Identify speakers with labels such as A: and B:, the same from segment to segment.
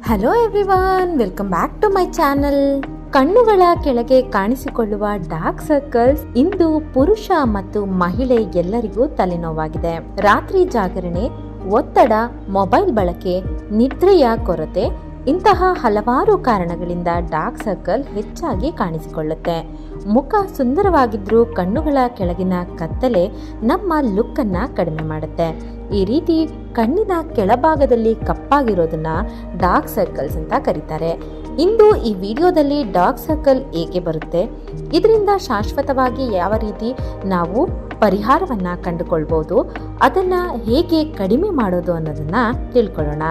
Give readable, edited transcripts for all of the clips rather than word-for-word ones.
A: Hello everyone, welcome back to my channel. ಕಣ್ಣುಗಳ ಕೆಳಗೆ ಕಾಣಿಸಿಕೊಳ್ಳುವ ಡಾರ್ಕ್ ಸರ್ಕಲ್ಸ್ ಇಂದು ಪುರುಷ ಮತ್ತು ಮಹಿಳೆ ಎಲ್ಲರಿಗೂ ತಲೆನೋವಾಗಿದೆ. ರಾತ್ರಿ ಜಾಗರಣೆ, ಒತ್ತಡ, ಮೊಬೈಲ್ ಬಳಕೆ, ನಿದ್ರೆಯ ಕೊರತೆ ಇಂತಹ ಹಲವಾರು ಕಾರಣಗಳಿಂದ ಡಾರ್ಕ್ ಸರ್ಕಲ್ ಹೆಚ್ಚಾಗಿ ಕಾಣಿಸಿಕೊಳ್ಳುತ್ತೆ. ಮುಖ ಸುಂದರವಾಗಿದ್ರೂ ಕಣ್ಣುಗಳ ಕೆಳಗಿನ ಕತ್ತಲೆ ನಮ್ಮ ಲುಕ್ ಅನ್ನ ಕಡಿಮೆ ಮಾಡುತ್ತೆ. ಈ ರೀತಿ ಕಣ್ಣಿನ ಕೆಳಭಾಗದಲ್ಲಿ ಕಪ್ಪಾಗಿರೋದನ್ನ ಡಾರ್ಕ್ ಸರ್ಕಲ್ಸ್ ಅಂತ ಕರೀತಾರೆ. ಇಂದು ಈ ವಿಡಿಯೋದಲ್ಲಿ ಡಾರ್ಕ್ ಸರ್ಕಲ್ ಏಕೆ ಬರುತ್ತೆ, ಇದರಿಂದ ಶಾಶ್ವತವಾಗಿ ಯಾವ ರೀತಿ ನಾವು ಪರಿಹಾರವನ್ನ ಕಂಡುಕೊಳ್ಬಹುದು, ಅದನ್ನ ಹೇಗೆ ಕಡಿಮೆ ಮಾಡೋದು ಅನ್ನೋದನ್ನ ತಿಳ್ಕೊಳ್ಳೋಣ.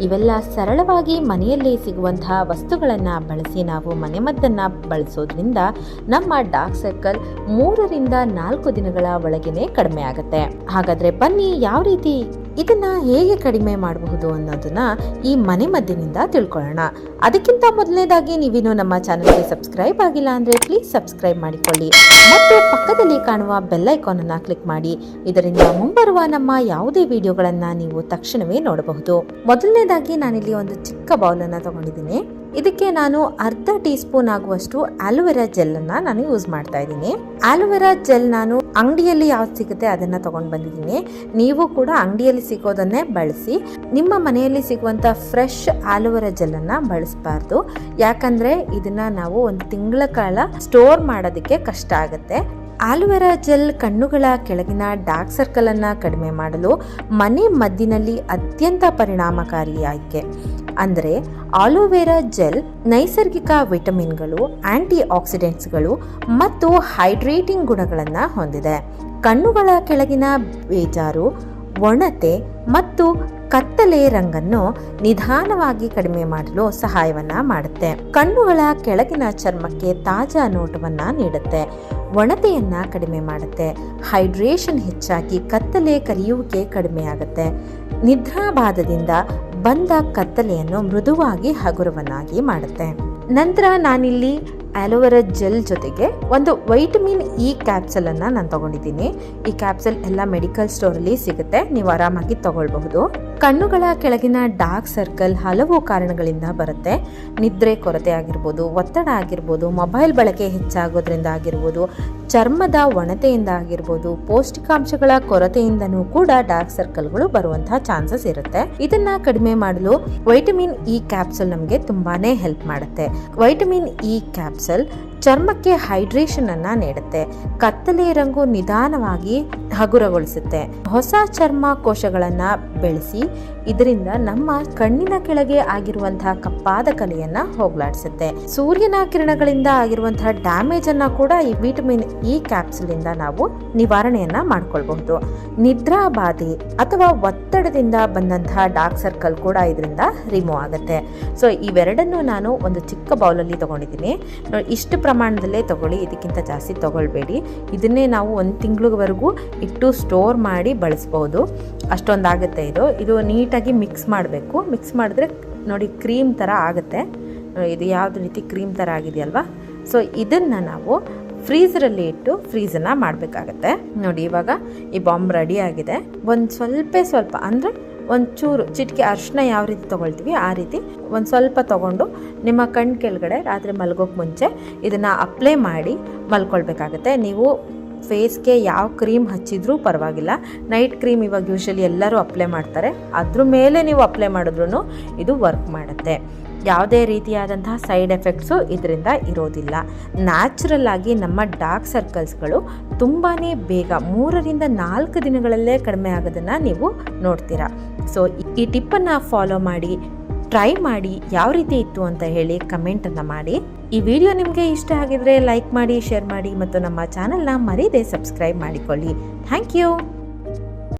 A: ಇವೆಲ್ಲ ಸರಳವಾಗಿ ಮನೆಯಲ್ಲೇ ಸಿಗುವಂತಹ ವಸ್ತುಗಳನ್ನ ಬಳಸಿ ನಾವು ಮನೆಮದ್ದನ್ನ ಬಳಸೋದ್ರಿಂದ ನಮ್ಮ ಡಾರ್ಕ್ ಸರ್ಕಲ್ 3 ರಿಂದ 4 ದಿನಗಳ ಒಳಗೇನೆ ಕಡಿಮೆ ಆಗುತ್ತೆ. ಹಾಗಾದ್ರೆ ಬನ್ನಿ ಯಾವ ರೀತಿ ಇದನ್ನ ಹೇಗೆ ಕಡಿಮೆ ಮಾಡಬಹುದು ಅನ್ನೋದನ್ನ ಈ ಮನೆಮದ್ದಿನಿಂದ ತಿಳ್ಕೊಳ್ಳೋಣ. ಅದಕ್ಕಿಂತ ಮೊದಲನೇದಾಗಿ ನೀವಿನ್ನು ನಮ್ಮ ಚಾನಲ್ಗೆ ಸಬ್ಸ್ಕ್ರೈಬ್ ಆಗಿಲ್ಲ ಅಂದ್ರೆ ಪ್ಲೀಸ್ ಸಬ್ಸ್ಕ್ರೈಬ್ ಮಾಡಿಕೊಳ್ಳಿ ಮತ್ತು ಪಕ್ಕದಲ್ಲಿ ಕಾಣುವ ಬೆಲ್ ಐಕಾನ್ ಅನ್ನ ಕ್ಲಿಕ್ ಮಾಡಿ. ಇದರಿಂದ ಮುಂಬರುವ ನಮ್ಮ ಯಾವುದೇ ವಿಡಿಯೋಗಳನ್ನ ನೀವು ತಕ್ಷಣವೇ ನೋಡಬಹುದು. ಮೊದಲನೇದಾಗಿ ನಾನಿಲ್ಲಿ ಒಂದು ಚಿಕ್ಕ ಬೌಲ್ ಅನ್ನ ತಗೊಂಡಿದ್ದೀನಿ. ಇದಕ್ಕೆ ನಾನು ಅರ್ಧ ಟೀ ಸ್ಪೂನ್ ಆಗುವಷ್ಟು ಆಲೋವೆರಾ ಜೆಲ್ ಅನ್ನ ನಾನು ಯೂಸ್ ಮಾಡ್ತಾ ಇದ್ದೀನಿ. ಆಲೋವೆರಾ ಜೆಲ್ ನಾನು ಅಂಗಡಿಯಲ್ಲಿ ಯಾವ್ದು ಸಿಗುತ್ತೆ ಅದನ್ನ ತಗೊಂಡ್ ಬಂದಿದ್ದೀನಿ. ನೀವು ಕೂಡ ಅಂಗಡಿಯಲ್ಲಿ ಸಿಗೋದನ್ನೇ ಬಳಸಿ. ನಿಮ್ಮ ಮನೆಯಲ್ಲಿ ಸಿಗುವಂತ ಫ್ರೆಶ್ ಆಲೋವೆರಾ ಜೆಲ್ ಅನ್ನ ಬಳಸಬಾರ್ದು, ಯಾಕಂದ್ರೆ ಇದನ್ನ ನಾವು 1 ತಿಂಗಳ ಕಾಲ ಸ್ಟೋರ್ ಮಾಡೋದಕ್ಕೆ ಕಷ್ಟ ಆಗುತ್ತೆ. ಆಲೋವೆರಾ ಜೆಲ್ ಕಣ್ಣುಗಳ ಕೆಳಗಿನ ಡಾರ್ಕ್ ಸರ್ಕಲ್ ಅನ್ನ ಕಡಿಮೆ ಮಾಡಲು ಮನೆ ಮದ್ದಿನಲ್ಲಿ ಅತ್ಯಂತ ಪರಿಣಾಮಕಾರಿ ಆಯ್ಕೆ. ಅಂದರೆ ಆಲೋವೆರಾ ಜೆಲ್ ನೈಸರ್ಗಿಕ ವಿಟಮಿನ್ಗಳು, ಆಂಟಿ ಆಕ್ಸಿಡೆಂಟ್ಸ್ಗಳು ಮತ್ತು ಹೈಡ್ರೇಟಿಂಗ್ ಗುಣಗಳನ್ನು ಹೊಂದಿದೆ. ಕಣ್ಣುಗಳ ಕೆಳಗಿನ ಬೇಜಾರು, ಒಣತೆ ಮತ್ತು ಕತ್ತಲೆ ರಂಗನ್ನು ನಿಧಾನವಾಗಿ ಕಡಿಮೆ ಮಾಡಲು ಸಹಾಯವನ್ನ ಮಾಡುತ್ತೆ. ಕಣ್ಣುಗಳ ಕೆಳಗಿನ ಚರ್ಮಕ್ಕೆ ತಾಜಾ ನೋಟವನ್ನ ನೀಡುತ್ತೆ. ಒಣತೆಯನ್ನ ಕಡಿಮೆ ಮಾಡುತ್ತೆ. ಹೈಡ್ರೇಷನ್ ಹೆಚ್ಚಾಗಿ ಕತ್ತಲೆ ಕರಿಯುವಿಕೆ ಕಡಿಮೆ ಆಗುತ್ತೆ. ನಿದ್ರಾಭಾದದಿಂದ ಬಂದ ಕತ್ತಲೆಯನ್ನು ಮೃದುವಾಗಿ ಹಗುರವನ್ನಾಗಿ ಮಾಡುತ್ತೆ. ನಂತರ ನಾನಿಲ್ಲಿ ಆಲೋವೆರಾ ಜೆಲ್ ಜೊತೆಗೆ ಒಂದು ವೈಟಮಿನ್ ಇ ಕ್ಯಾಪ್ಸಲ್ ಅನ್ನ ನಾನು ತಗೊಂಡಿದ್ದೀನಿ. ಈ ಕ್ಯಾಪ್ಸಲ್ ಎಲ್ಲ ಮೆಡಿಕಲ್ ಸ್ಟೋರ್ ಅಲ್ಲಿ ಸಿಗುತ್ತೆ, ನೀವು ಆರಾಮಾಗಿ ತಗೊಳ್ಬಹುದು. ಕಣ್ಣುಗಳ ಕೆಳಗಿನ ಡಾರ್ಕ್ ಸರ್ಕಲ್ ಹಲವು ಕಾರಣಗಳಿಂದ ಬರುತ್ತೆ. ನಿದ್ರೆ ಕೊರತೆ ಆಗಿರ್ಬೋದು, ಒತ್ತಡ ಆಗಿರ್ಬೋದು, ಮೊಬೈಲ್ ಬಳಕೆ ಹೆಚ್ಚಾಗೋದ್ರಿಂದ ಆಗಿರ್ಬೋದು, ಚರ್ಮದ ಒಣತೆಯಿಂದ ಆಗಿರ್ಬೋದು, ಪೌಷ್ಟಿಕಾಂಶಗಳ ಕೊರತೆಯಿಂದನೂ ಕೂಡ ಡಾರ್ಕ್ ಸರ್ಕಲ್ಗಳು ಬರುವಂತಹ ಚಾನ್ಸಸ್ ಇರುತ್ತೆ. ಇದನ್ನ ಕಡಿಮೆ ಮಾಡಲು ವೈಟಮಿನ್ ಇ ಕ್ಯಾಪ್ಸಲ್ ನಮಗೆ ತುಂಬಾನೇ ಹೆಲ್ಪ್ ಮಾಡುತ್ತೆ. ವೈಟಮಿನ್ ಇ ಕ್ಯಾಪ್ಸಲ್ ಚರ್ಮಕ್ಕೆ ಹೈಡ್ರೇಷನ್ ಅನ್ನ ನೀಡುತ್ತೆ. ಕತ್ತಲೆ ರಂಗು ನಿಧಾನವಾಗಿ ಹಗುರಗೊಳಿಸುತ್ತೆ. ಹೊಸ ಚರ್ಮ ಕೋಶಗಳನ್ನ ಬೆಳೆಸಿ ಇದರಿಂದ ನಮ್ಮ ಕಣ್ಣಿನ ಕೆಳಗೆ ಆಗಿರುವಂತಹ ಕಪ್ಪಾದ ಕಲೆಯನ್ನ ಹೋಗ್ಲಾಡಿಸುತ್ತೆ. ಸೂರ್ಯನ ಕಿರಣಗಳಿಂದ ಆಗಿರುವಂತಹ ಡ್ಯಾಮೇಜ್ ಅನ್ನ ಕೂಡ ಈ ವಿಟಮಿನ್ ಇ ಕ್ಯಾಪ್ಸುಲ್ ಇಂದ ನಾವು ನಿವಾರಣೆಯನ್ನ ಮಾಡ್ಕೊಳ್ಬಹುದು. ನಿದ್ರಾಬಾಧೆ ಅಥವಾ ಒತ್ತಡದಿಂದ ಬಂದಂತಹ ಡಾರ್ಕ್ ಸರ್ಕಲ್ ಕೂಡ ಇದರಿಂದ ರಿಮೂವ್ ಆಗುತ್ತೆ. ಸೊ ಇವೆರಡನ್ನು ನಾನು ಒಂದು ಚಿಕ್ಕ ಬೌಲಲ್ಲಿ ತಗೊಂಡಿದ್ದೀನಿ. ಇಷ್ಟು ಪ್ರಮಾಣದಲ್ಲೇ ತಗೊಳ್ಳಿ, ಇದಕ್ಕಿಂತ ಜಾಸ್ತಿ ತಗೊಳ್ಬೇಡಿ. ಇದನ್ನೇ ನಾವು 1 ತಿಂಗಳವರೆಗೂ ಇಟ್ಟು ಸ್ಟೋರ್ ಮಾಡಿ ಬಳಸ್ಬೋದು. ಅಷ್ಟೊಂದಾಗುತ್ತೆ. ಇದು ನೀಟಾಗಿ ಮಿಕ್ಸ್ ಮಾಡಬೇಕು. ಮಿಕ್ಸ್ ಮಾಡಿದ್ರೆ ನೋಡಿ ಕ್ರೀಮ್ ಥರ ಆಗುತ್ತೆ. ಇದು ಯಾವ್ದು ರೀತಿ ಕ್ರೀಮ್ ಥರ ಆಗಿದೆಯಲ್ವಾ. ಸೊ ಇದನ್ನು ನಾವು ಫ್ರೀಸರಲ್ಲಿ ಇಟ್ಟು ಫ್ರೀಸನ್ನು ಮಾಡಬೇಕಾಗತ್ತೆ. ನೋಡಿ ಇವಾಗ ಈ ಬಾಂಬ್ ರೆಡಿ ಆಗಿದೆ. ಒಂದು ಸ್ವಲ್ಪ ಅಂದರೆ ಒಂಚೂರು ಚಿಟಿಕೆ ಅರಿಶಿನ ಯಾವ ರೀತಿ ತೊಗೊಳ್ತೀವಿ ಆ ರೀತಿ ಒಂದು ಸ್ವಲ್ಪ ತೊಗೊಂಡು ನಿಮ್ಮ ಕಣ್ಣು ಕೆಳಗಡೆ ರಾತ್ರಿ ಮಲಗೋಕ್ಕೆ ಮುಂಚೆ ಇದನ್ನು ಅಪ್ಲೈ ಮಾಡಿ ಮಲ್ಕೊಳ್ಬೇಕಾಗತ್ತೆ. ನೀವು ಫೇಸ್ಗೆ ಯಾವ ಕ್ರೀಮ್ ಹಚ್ಚಿದ್ರೂ ಪರವಾಗಿಲ್ಲ. ನೈಟ್ ಕ್ರೀಮ್ ಇವಾಗ ಯೂಶಲಿ ಎಲ್ಲರೂ ಅಪ್ಲೈ ಮಾಡ್ತಾರೆ, ಅದ್ರ ಮೇಲೆ ನೀವು ಅಪ್ಲೈ ಮಾಡಿದ್ರೂ ಇದು ವರ್ಕ್ ಮಾಡುತ್ತೆ. ಯಾವುದೇ ರೀತಿಯಾದಂತಹ ಸೈಡ್ ಎಫೆಕ್ಟ್ಸು ಇದರಿಂದ ಇರೋದಿಲ್ಲ. ನ್ಯಾಚುರಲ್ ಆಗಿ ನಮ್ಮ ಡಾರ್ಕ್ ಸರ್ಕಲ್ಸ್ಗಳು ತುಂಬಾ ಬೇಗ 3 ರಿಂದ 4 ದಿನಗಳಲ್ಲೇ ಕಡಿಮೆ ಆಗೋದನ್ನು ನೀವು ನೋಡ್ತೀರಾ. ಸೊ ಈ ಟಿಪ್ಪನ್ನು ಫಾಲೋ ಮಾಡಿ, ಟ್ರೈ ಮಾಡಿ, ಯಾವ ರೀತಿ ಇತ್ತು ಅಂತ ಹೇಳಿ ಕಮೆಂಟನ್ನು ಮಾಡಿ. ಈ ವಿಡಿಯೋ ನಿಮಗೆ ಇಷ್ಟ ಆಗಿದ್ರೆ ಲೈಕ್ ಮಾಡಿ, ಶೇರ್ ಮಾಡಿ ಮತ್ತು ನಮ್ಮ ಚಾನಲ್ನ ಮರೀದೆ ಸಬ್ಸ್ಕ್ರೈಬ್ ಮಾಡಿಕೊಳ್ಳಿ. Thank you.